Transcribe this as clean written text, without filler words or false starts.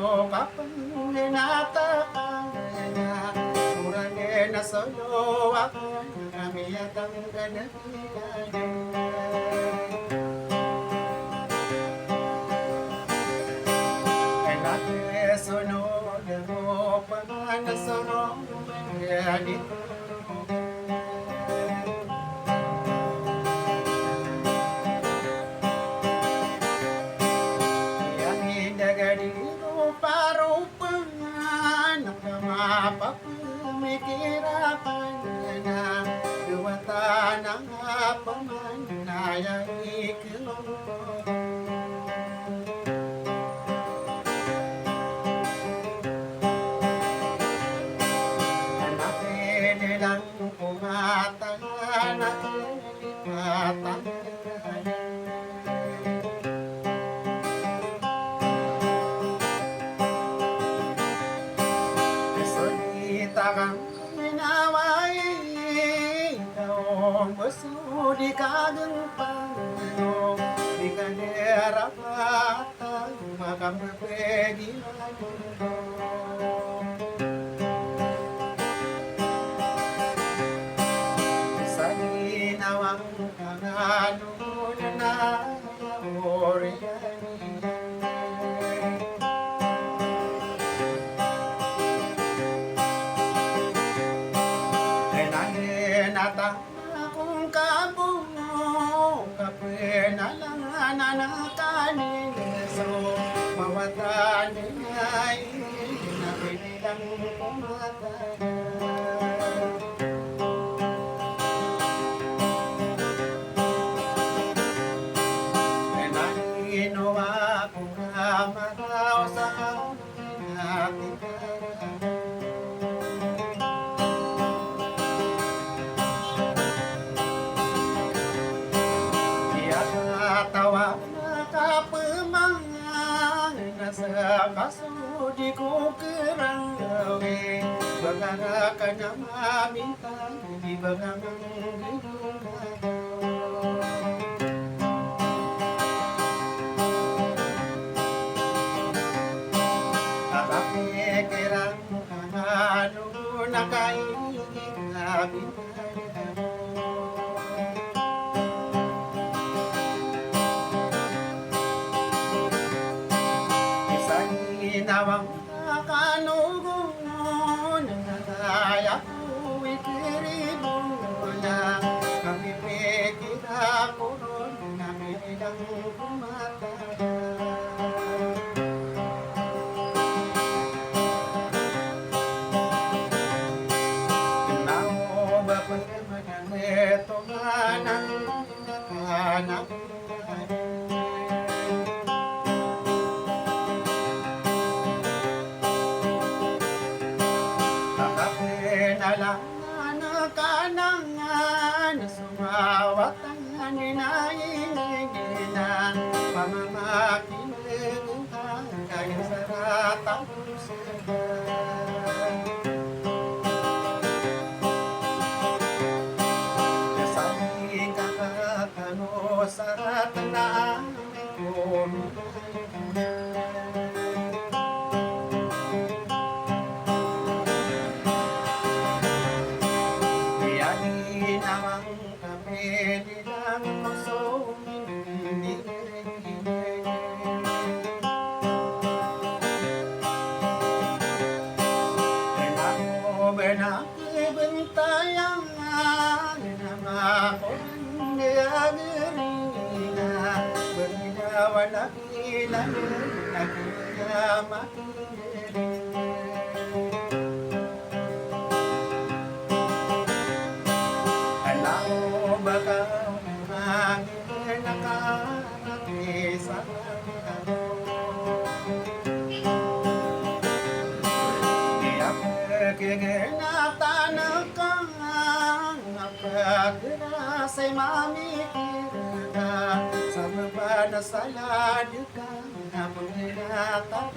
kapag natakanya Urane na solo ako Namiyak ang ganagigay Enake sunod mo Panganasarong Mangyadit Mapapumikirapan na Duwata ng paman na ikilong Hanapin nilang pumatan na ilikatan Takang minaway Ikaw masudi kagang pangano Di ka nirapatan Makamapwede na mundo Sa ginawang kangano na oriyan Natang akong kabuo Kapenalangan na kaniso Mawatan ay Napinilang pumatay Nanginoa kong kamaraw sa ating tawa kapemangan nasa kasudi ko kerawi bangarakan yang minta di bangang hidung apa pikiran anu nakai abinta Nawang nakanugon Nagaya ko ikiribong na Kami pekita ko ron Kami nilang kumataya Nao ba pa naman ito manang nakanak Alangan kanangan sumawatan ninaingina pamamakiningan kayo sa ratang pusga Kasami kakakano sa ratang Nawang kami nilang magsumindi Kenako benakibentayang Namako niyagerina Berinawan akilan Nakiyamat Bakaw hangin nakakisa Iya kegenatan Napagirasay mamikirna Sa mabana sa ladyukan Napunginatan